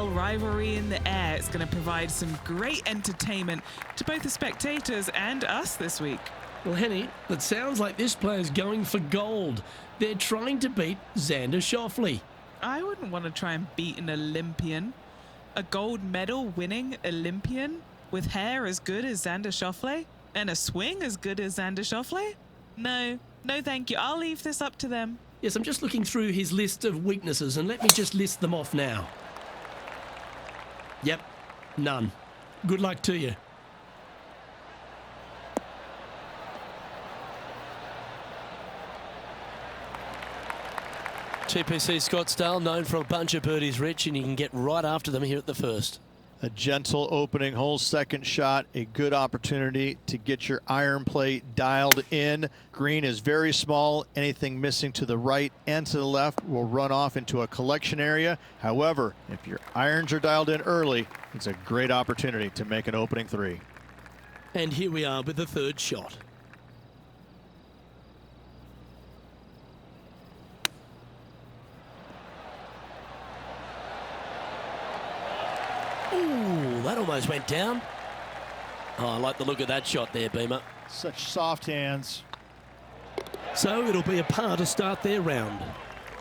style rivalry in the air. It's going to provide some great entertainment to both the spectators and us this week. Well, Henny, it sounds like this player's going for gold. They're trying to beat Xander Schauffele. I wouldn't want to try and beat an Olympian. A gold medal winning Olympian with hair as good as Xander Schauffele and a swing as good as Xander Schauffele? No thank you. I'll leave this up to them. Yes, I'm just looking through his list of weaknesses, and let me just list them off now. Yep, none. Good luck to you. TPC Scottsdale, known for a bunch of birdies, Rich, and you can get right after them here at the first. A gentle opening hole, second shot, a good opportunity to get your iron play dialed in. Green is very small. Anything missing to the right and to the left will run off into a collection area. However, if your irons are dialed in early, it's a great opportunity to make an opening three. And here we are with the third shot. Ooh, that almost went down. Oh, I like the look of that shot there, Beamer. Such soft hands. So it'll be a par to start their round.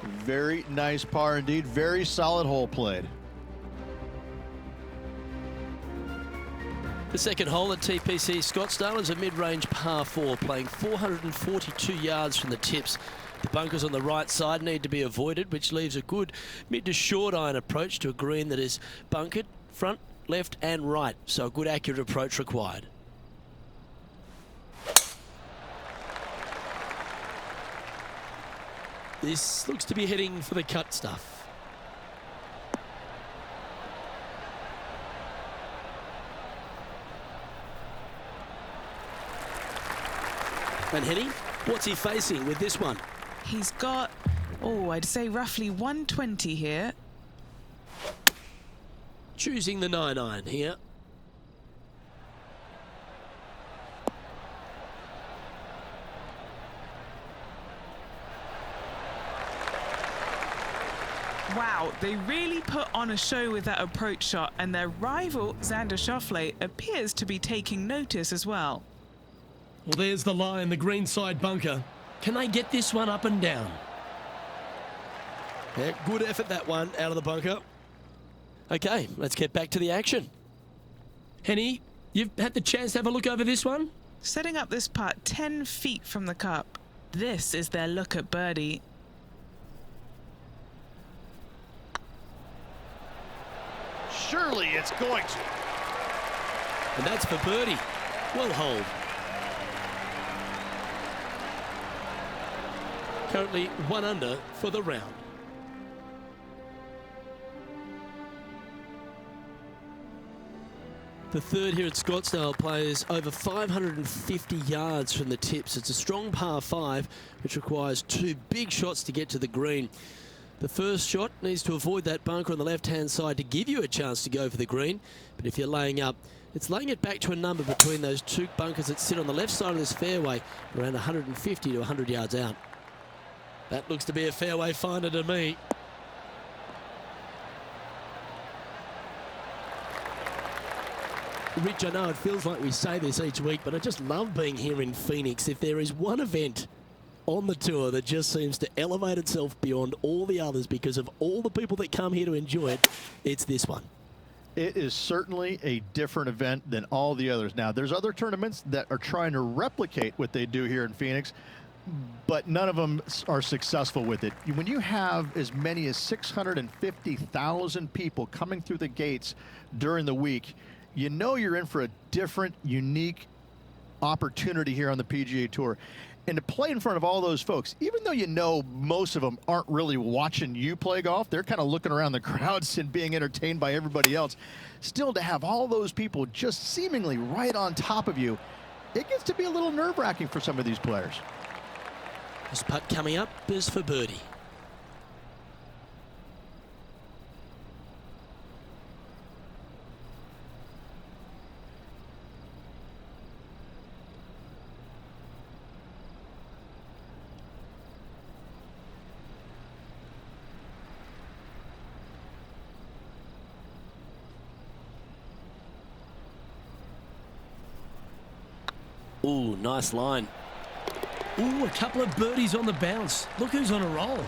Very nice par indeed. Very solid hole played. The second hole at TPC Scottsdale is a mid-range par 4, playing 442 yards from the tips. The bunkers on the right side need to be avoided, which leaves a good mid to short iron approach to a green that is bunkered front, left and right. So a good accurate approach required. This looks to be heading for the cut stuff. And Henny, what's he facing with this one? He's got, I'd say roughly 120 here. Choosing the 9-iron here. Wow, they really put on a show with that approach shot, and their rival, Xander Schauffele, appears to be taking notice as well. Well, there's the line, the green side bunker. Can they get this one up and down? Yeah, good effort that one out of the bunker. Okay, let's get back to the action. Henny, you've had the chance to have a look over this one? Setting up this putt 10 feet from the cup. This is their look at birdie. Surely it's going to. And that's for birdie. Well hold. Currently 1 under for the round. The third here at Scottsdale plays over 550 yards from the tips. It's a strong par 5, which requires 2 big shots to get to the green. The first shot needs to avoid that bunker on the left-hand side to give you a chance to go for the green. But if you're laying up, it's laying it back to a number between those 2 bunkers that sit on the left side of this fairway, around 150 to 100 yards out. That looks to be a fairway finder to me. Rich, I know it feels like we say this each week, but I just love being here in Phoenix. If there is one event on the tour that just seems to elevate itself beyond all the others because of all the people that come here to enjoy it, it's this one. It is certainly a different event than all the others. Now, there's other tournaments that are trying to replicate what they do here in Phoenix, but none of them are successful with it. When you have as many as 650,000 people coming through the gates during the week, you know you're in for a different, unique opportunity here on the PGA Tour. And to play in front of all those folks, even though you know most of them aren't really watching you play golf, they're kind of looking around the crowds and being entertained by everybody else. Still, to have all those people just seemingly right on top of you, it gets to be a little nerve-wracking for some of these players. This putt coming up is for birdie. Ooh, nice line. Ooh, a couple of birdies on the bounce. Look who's on a roll.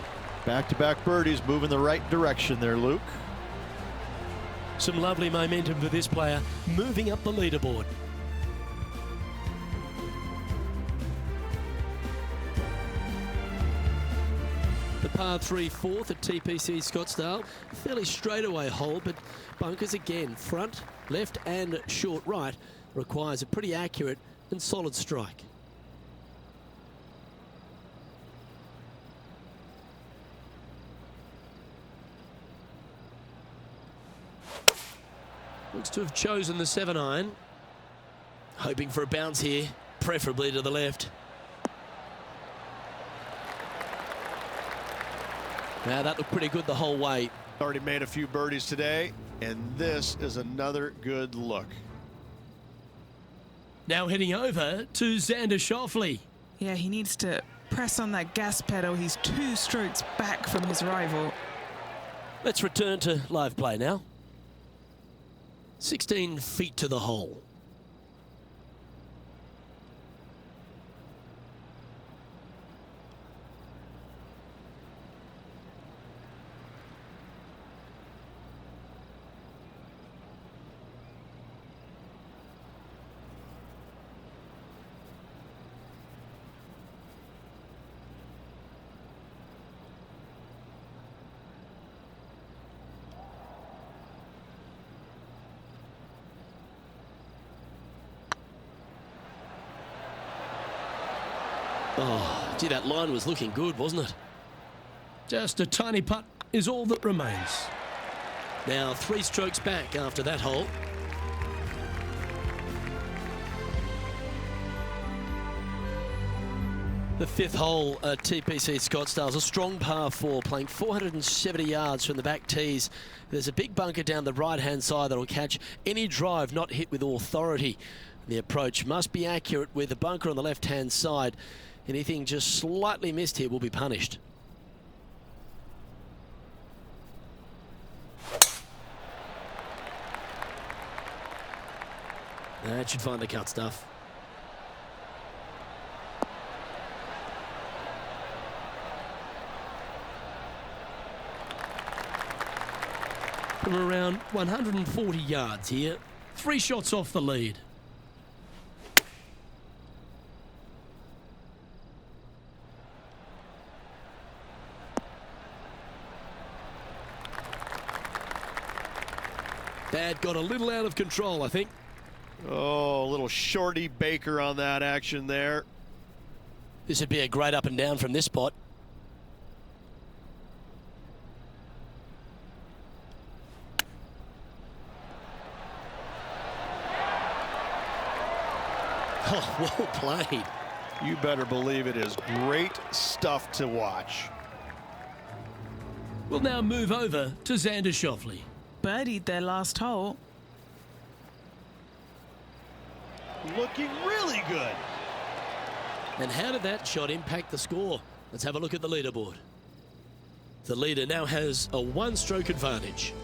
Back-to-back birdies, moving the right direction there, Luke. Some lovely momentum for this player, moving up the leaderboard. The par 3 fourth at TPC Scottsdale. Fairly straightaway hole, but bunkers again, front, left and short right, requires a pretty accurate and solid strike. Looks to have chosen the 7-iron. Hoping for a bounce here, preferably to the left. Now that looked pretty good the whole way. Already made a few birdies today, and this is another good look. Now heading over to Xander Schauffele. Yeah, he needs to press on that gas pedal. He's 2 strokes back from his rival. Let's return to live play now. 16 feet to the hole. Oh, gee, that line was looking good, wasn't it? Just a tiny putt is all that remains. Now 3 strokes back after that hole. The 5th hole at TPC Scottsdale is a strong par 4, playing 470 yards from the back tees. There's a big bunker down the right-hand side that will catch any drive not hit with authority. The approach must be accurate with the bunker on the left-hand side. Anything just slightly missed here will be punished. That should find the cut stuff. From around 140 yards here. 3 shots off the lead. Dad got a little out of control, I think. Oh, a little shorty Baker on that action there. This would be a great up and down from this spot. Oh, well played. You better believe it is great stuff to watch. We'll now move over to Xander Schauffele. Birdied their last hole. Looking really good. And how did that shot impact the score? Let's have a look at the leaderboard. The leader now has a 1-stroke advantage.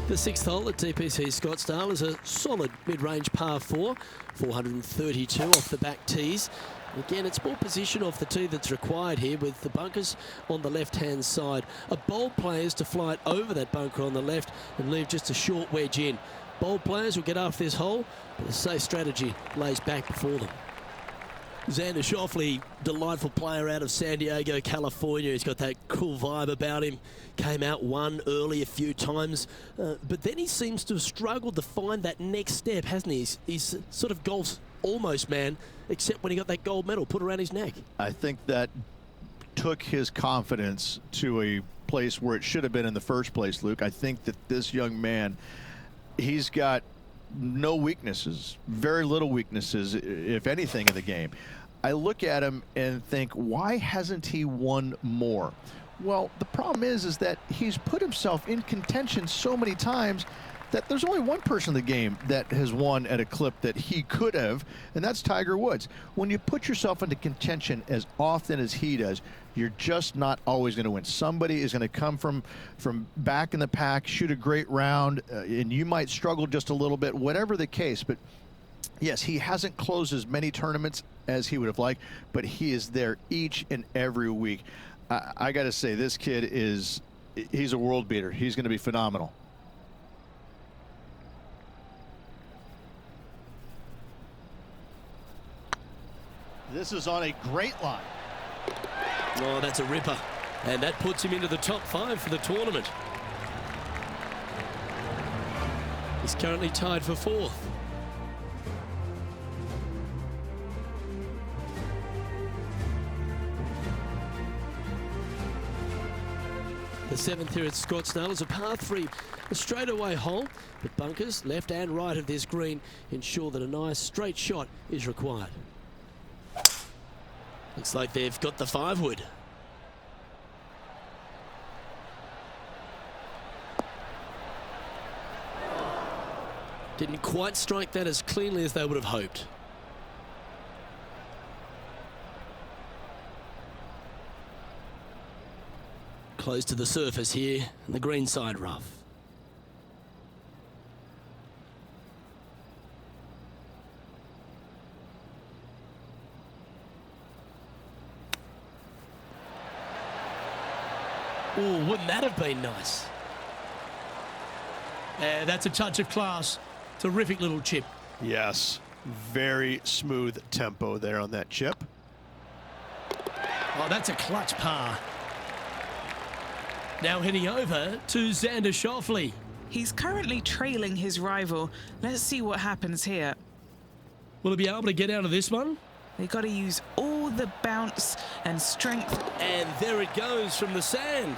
The 6th hole at TPC Scottsdale is a solid mid-range par 4, 432 off the back tees. Again, it's more position off the tee that's required here with the bunkers on the left-hand side. A bold player is to fly it over that bunker on the left and leave just a short wedge in. Bold players will get off this hole, but a safe strategy lays back before them. Xander Schauffele, delightful player out of San Diego, California. He's got that cool vibe about him. Came out one early a few times, but then he seems to have struggled to find that next step, hasn't he? He's sort of golf's almost man, except when he got that gold medal put around his neck. I think that took his confidence to a place where it should have been in the first place, Luke. I think that this young man, he's got no weaknesses, very little weaknesses, if anything, in the game. I look at him and think, why hasn't he won more? Well, the problem is that he's put himself in contention so many times that there's only one person in the game that has won at a clip that he could have, and that's Tiger Woods. When you put yourself into contention as often as he does, you're just not always going to win. Somebody is going to come from back in the pack, shoot a great round, and you might struggle just a little bit, whatever the case. But yes, he hasn't closed as many tournaments as he would have liked, but he is there each and every week. I got to say, this kid he's a world beater. He's going to be phenomenal. This is on a great line. Oh, that's a ripper. And that puts him into the top 5 for the tournament. He's currently tied for 4th. The 7th here at Scottsdale is a par 3, a straightaway hole, but bunkers left and right of this green ensure that a nice straight shot is required. Looks like they've got the 5-wood. Didn't quite strike that as cleanly as they would have hoped. Close to the surface here, and the green side rough. Oh, wouldn't that have been nice? Yeah, that's a touch of class. Terrific little chip. Yes, very smooth tempo there on that chip. Oh, that's a clutch par. Now heading over to Xander Schauffele. He's currently trailing his rival. Let's see what happens here. Will he be able to get out of this one? They got to use all the bounce and strength. And there it goes from the sand.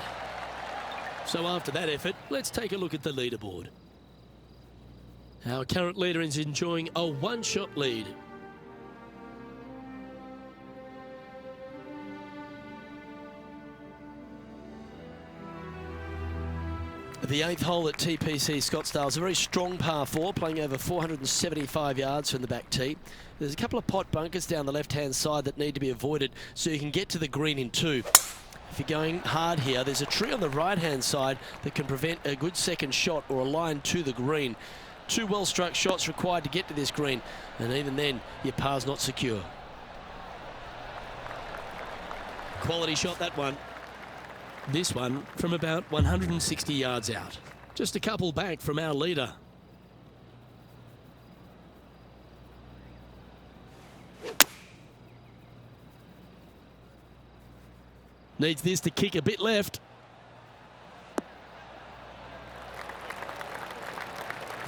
So after that effort, let's take a look at the leaderboard. Our current leader is enjoying a 1-shot lead. The 8th hole at TPC Scottsdale is a very strong par 4, playing over 475 yards from the back tee. There's a couple of pot bunkers down the left-hand side that need to be avoided so you can get to the green in 2. If you're going hard here, there's a tree on the right-hand side that can prevent a good second shot or a line to the green. 2 well-struck shots required to get to this green, and even then, your par's not secure. Quality shot, that one. This one from about 160 yards out. Just a couple back from our leader. Needs this to kick a bit left.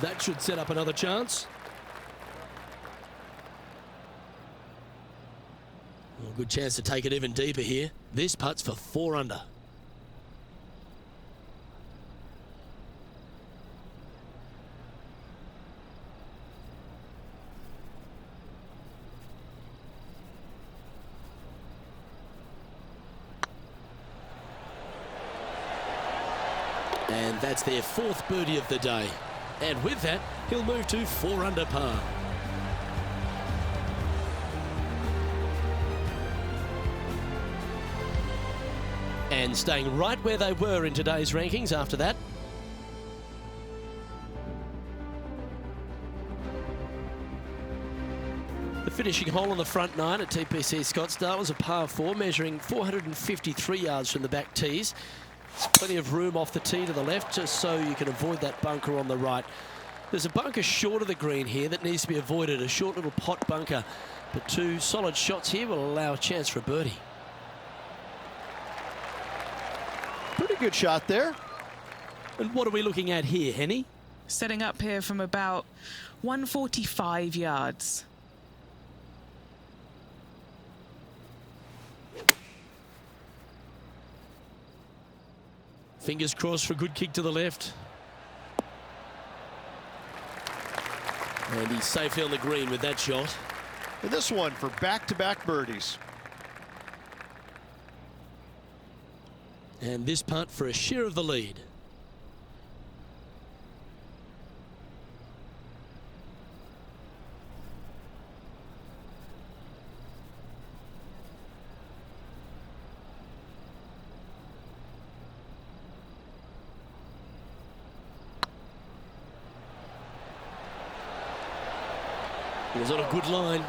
That should set up another chance. Well, good chance to take it even deeper here. This putt's for 4 under. And that's their 4th birdie of the day. And with that, he'll move to 4 under par. And staying right where they were in today's rankings after that. The finishing hole on the front 9 at TPC Scottsdale was a par 4, measuring 453 yards from the back tees. There's plenty of room off the tee to the left, just so you can avoid that bunker on the right. There's a bunker short of the green here that needs to be avoided, a short little pot bunker. But 2 solid shots here will allow a chance for a birdie. Pretty good shot there. And what are we looking at here, Henny? Setting up here from about 145 yards. Fingers crossed for a good kick to the left. And he's safely on the green with that shot. And this one for back-to-back birdies. And this putt for a share of the lead. He's on a good line.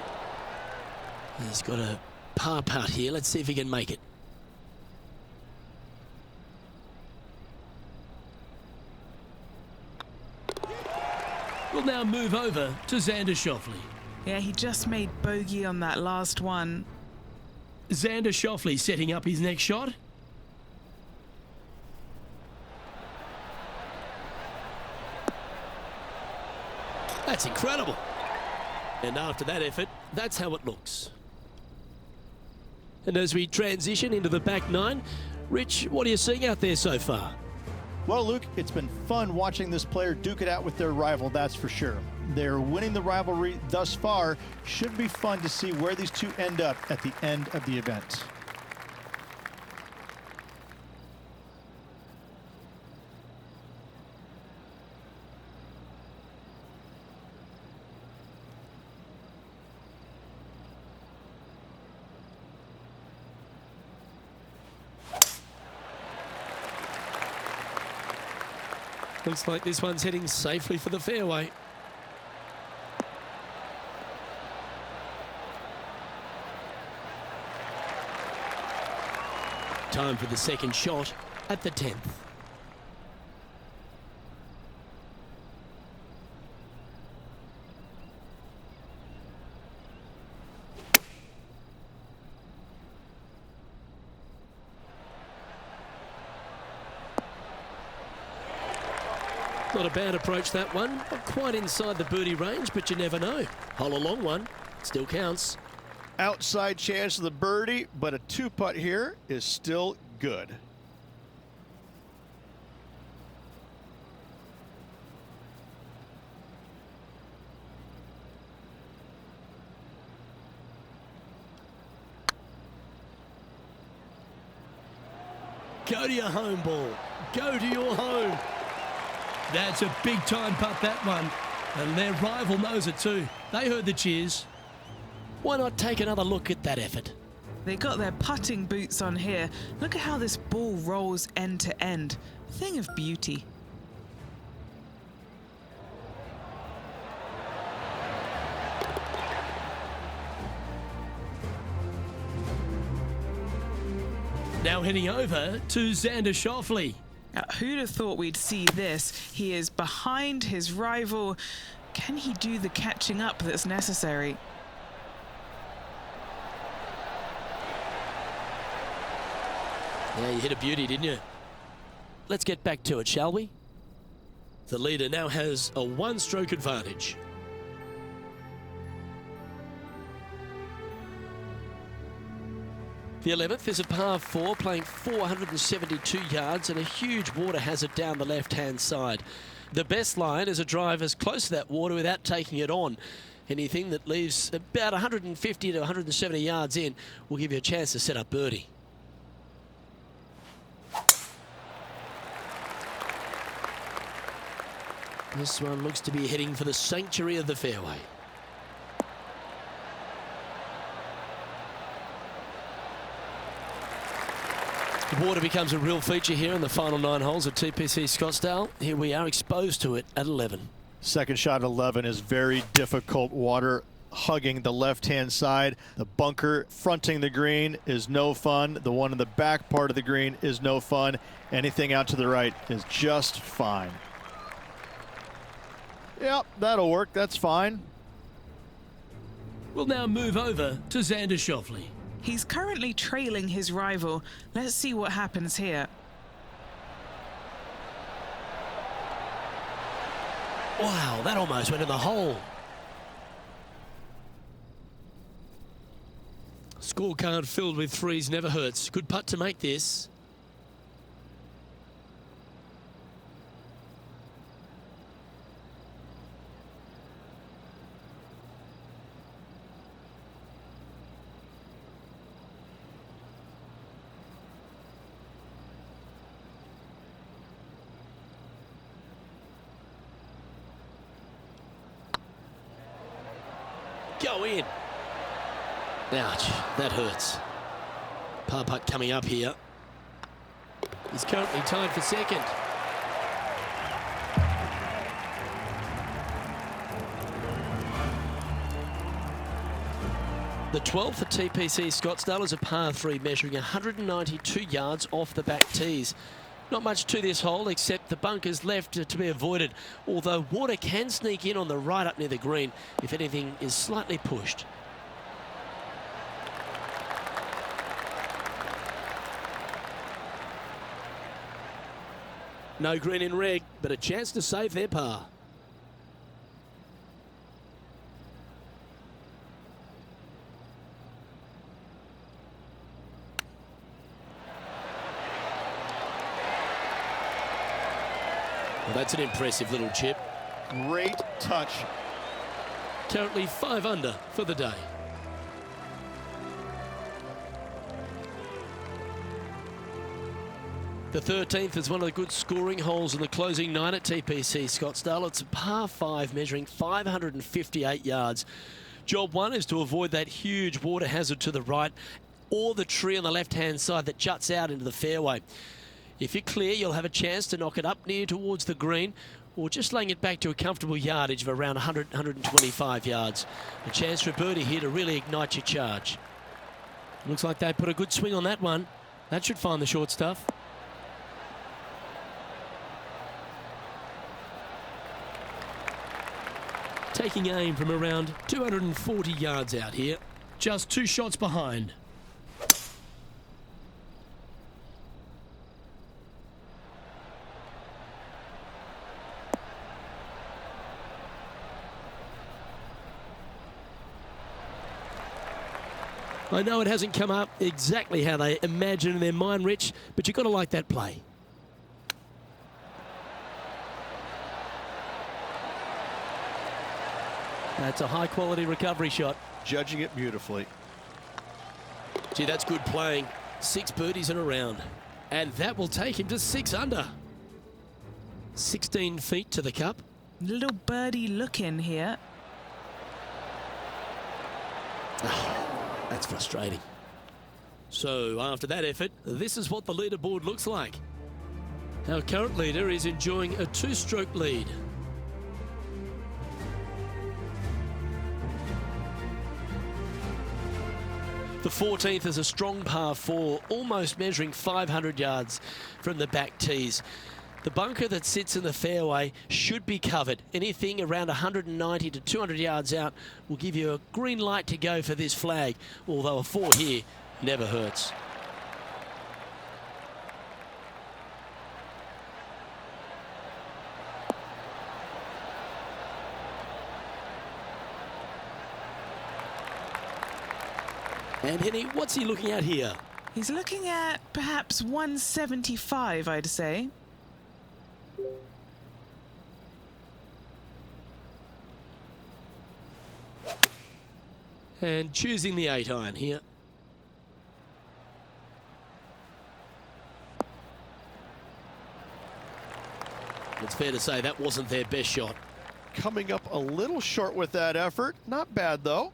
He's got a par putt here. Let's see if he can make it. We'll now move over to Xander Schauffele. Yeah, he just made bogey on that last one. Xander Schauffele setting up his next shot. That's incredible. And after that effort, that's how it looks. And as we transition into the back nine, Rich, what are you seeing out there so far? Well, Luke, it's been fun watching this player duke it out with their rival, that's for sure. They're winning the rivalry thus far. Should be fun to see where these two end up at the end of the event. Looks like this one's heading safely for the fairway. Time for the second shot at the 10th. Not a bad approach, that one. Not quite inside the birdie range, but you never know. Hole a long one. Still counts. Outside chance of the birdie, but a two-putt here is still good. Go to your home ball. Go to your home. That's a big time putt, that one. And their rival knows it too. They heard the cheers. Why not take another look at that effort? They got their putting boots on here. Look at how this ball rolls end to end. Thing of beauty. Now heading over to Xander Schauffele. Who'd have thought we'd see this? He is behind his rival. Can he do the catching up that's necessary? Yeah, you hit a beauty, didn't you? Let's get back to it, shall we? The leader now has a one-stroke advantage. The 11th is a par 4, playing 472 yards and a huge water hazard down the left-hand side. The best line is a drive as close to that water without taking it on. Anything that leaves about 150 to 170 yards in will give you a chance to set up birdie. This one looks to be heading for the sanctuary of the fairway. The water becomes a real feature here in the final 9 holes at TPC Scottsdale. Here we are exposed to it at 11. Second shot at 11 is very difficult water hugging the left-hand side. The bunker fronting the green is no fun. The one in the back part of the green is no fun. Anything out to the right is just fine. Yep, that'll work. That's fine. We'll now move over to Xander Schauffele. He's currently trailing his rival. Let's see what happens here. Wow, that almost went in the hole. Scorecard filled with threes never hurts. Good putt to make this. Go in. Ouch, that hurts. Par putt coming up here. He's currently tied for second. The 12th for TPC Scottsdale is a par 3 measuring 192 yards off the back tees. Not much to this hole except the bunkers left to be avoided, although water can sneak in on the right up near the green if anything is slightly pushed. No green in reg, but a chance to save their par. Well, that's an impressive little chip. Great touch. Currently 5 under for the day. The 13th is one of the good scoring holes in the closing 9 at TPC Scottsdale. It's a par 5 measuring 558 yards. Job 1 is to avoid that huge water hazard to the right or the tree on the left-hand side that juts out into the fairway. If you're clear, you'll have a chance to knock it up near towards the green or just laying it back to a comfortable yardage of around 100, 125 yards. A chance for a birdie here to really ignite your charge. Looks like they put a good swing on that one. That should find the short stuff. Taking aim from around 240 yards out here. Just 2 shots behind. I know it hasn't come up exactly how they imagine in their mind, Rich, but you've got to like that play. That's a high-quality recovery shot. Judging it beautifully. Gee, that's good playing. 6 birdies in a round. And that will take him to 6 under. 16 feet to the cup. Little birdie looking here. That's frustrating. So after that effort, this is what the leaderboard looks like. Our current leader is enjoying a 2-stroke lead. The 14th is a strong par 4, almost measuring 500 yards from the back tees. The bunker that sits in the fairway should be covered. Anything around 190 to 200 yards out will give you a green light to go for this flag, although a 4 here never hurts. And Henny, what's he looking at here? He's looking at perhaps 175, I'd say. And choosing the 8-iron here. It's fair to say that wasn't their best shot. Coming up a little short with that effort. Not bad, though.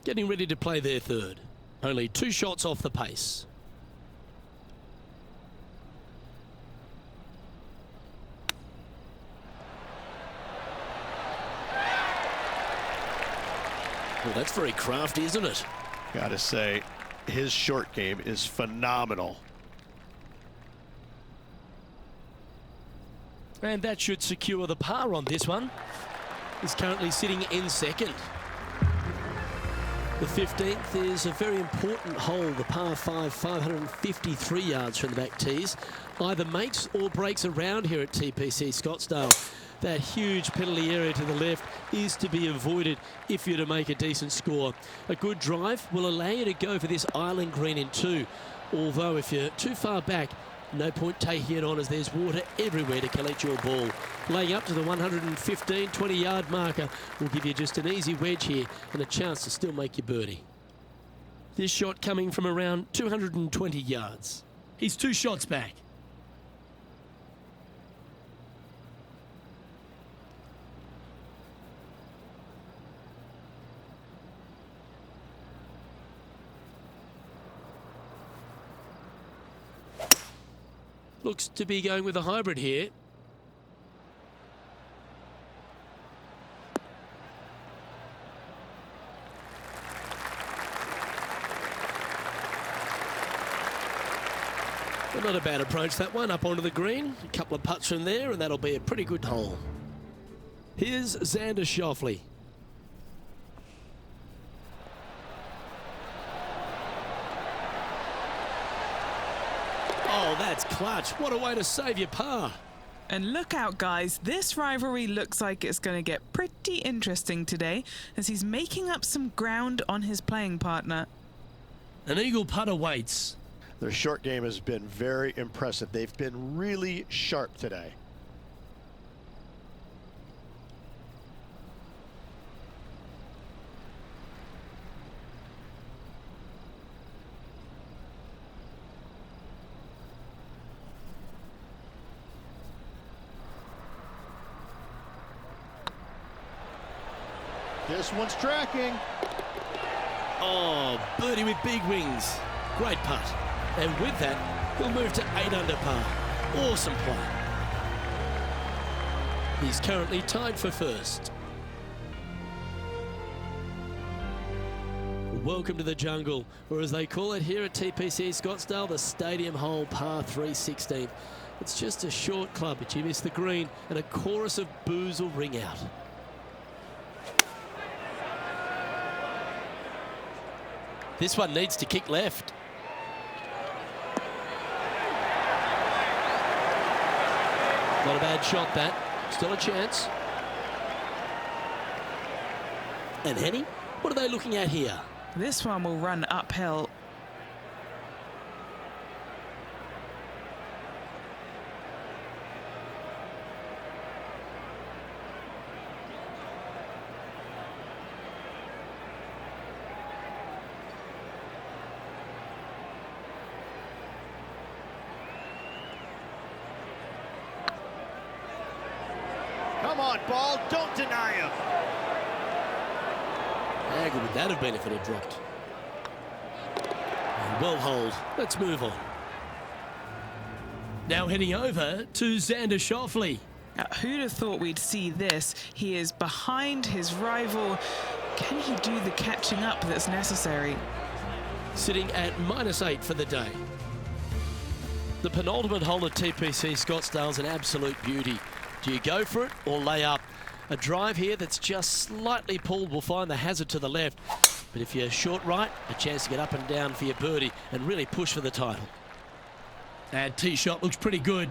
Getting ready to play their 3rd. Only 2 shots off the pace. Well, that's very crafty, isn't it? Gotta say, his short game is phenomenal. And that should secure the par on this one. He's currently sitting in 2nd. The 15th is a very important hole, the par 5, 553 yards from the back tees. Either makes or breaks around here at TPC Scottsdale. That huge penalty area to the left is to be avoided if you're to make a decent score. A good drive will allow you to go for this island green in 2. Although if you're too far back, no point taking it on as there's water everywhere to collect your ball. Laying up to the 115, 20-yard marker will give you just an easy wedge here and a chance to still make your birdie. This shot coming from around 220 yards. He's 2 shots back. Looks to be going with a hybrid here. Well, not a bad approach, that one, up onto the green. A couple of putts from there, and that'll be a pretty good hole. Here's Xander Schauffele. Oh, that's clutch. What a way to save your par. And look out, guys. This rivalry looks like it's going to get pretty interesting today as he's making up some ground on his playing partner. An eagle putt awaits. Their short game has been very impressive. They've been really sharp today. This one's tracking. Oh, birdie with big wings. Great putt. And with that, he'll move to 8 under par. Awesome play. He's currently tied for first. Welcome to the jungle, or as they call it here at TPC Scottsdale, the Stadium Hole Par 316. It's just a short club, but you miss the green, and a chorus of boos will ring out. This one needs to kick left. Not a bad shot, that. Still a chance. And Henny, what are they looking at here? This one will run uphill. Come on, ball. Don't deny him. How good would that have been if it had dropped? And well holed. Let's move on. Now heading over to Xander Schauffele. Who'd have thought we'd see this? He is behind his rival. Can he do the catching up that's necessary? Sitting at -8 for the day. The penultimate hole at TPC Scottsdale's an absolute beauty. Do you go for it or lay up? A drive here that's just slightly pulled will find the hazard to the left. But if you're short right, a chance to get up and down for your birdie and really push for the title. That tee shot looks pretty good.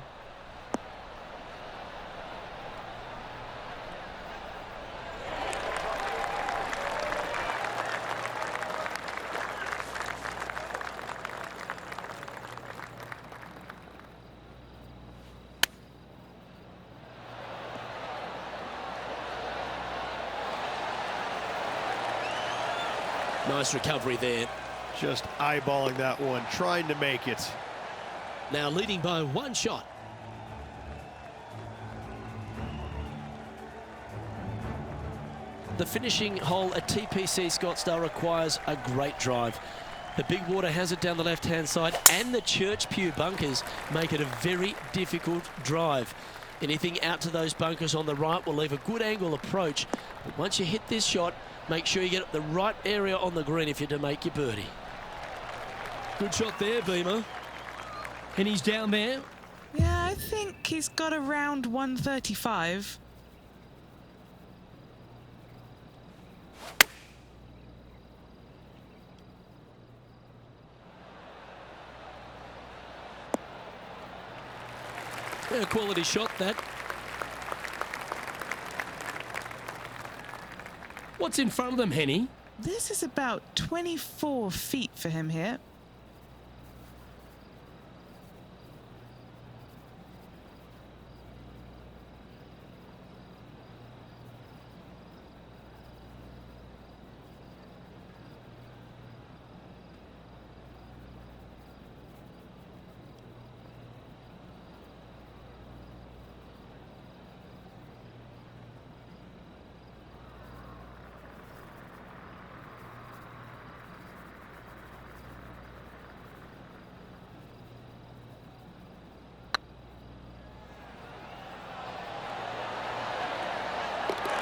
Nice recovery there. Just eyeballing that one, trying to make it. Now leading by 1 shot. The finishing hole at TPC Scottsdale requires a great drive. The big water hazard down the left-hand side and the Church Pew bunkers make it a very difficult drive. Anything out to those bunkers on the right will leave a good angle approach. But once you hit this shot, make sure you get the right area on the green if you're to make your birdie. Good shot there, Beamer. And he's down there. Yeah, I think he's got around 135. A quality shot, that. What's in front of them, Henny? This is about 24 feet for him here.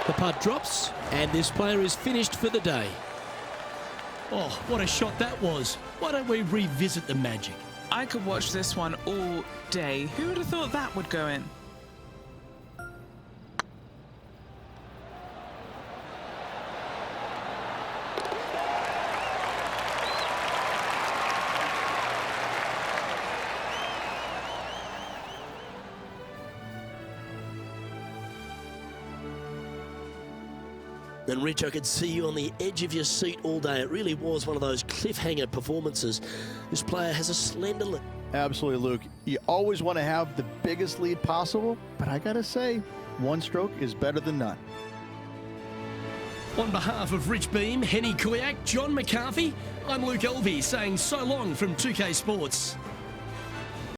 The putt drops, and this player is finished for the day. Oh, what a shot that was. Why don't we revisit the magic? I could watch this one all day. Who would have thought that would go in? And Rich, I could see you on the edge of your seat all day. It really was one of those cliffhanger performances. This player has a slender lead. Absolutely, Luke. You always want to have the biggest lead possible, but I gotta say, one stroke is better than none. On behalf of Rich Beam, Henny Kuyak, John McCarthy, I'm Luke Elvey saying so long from 2K Sports.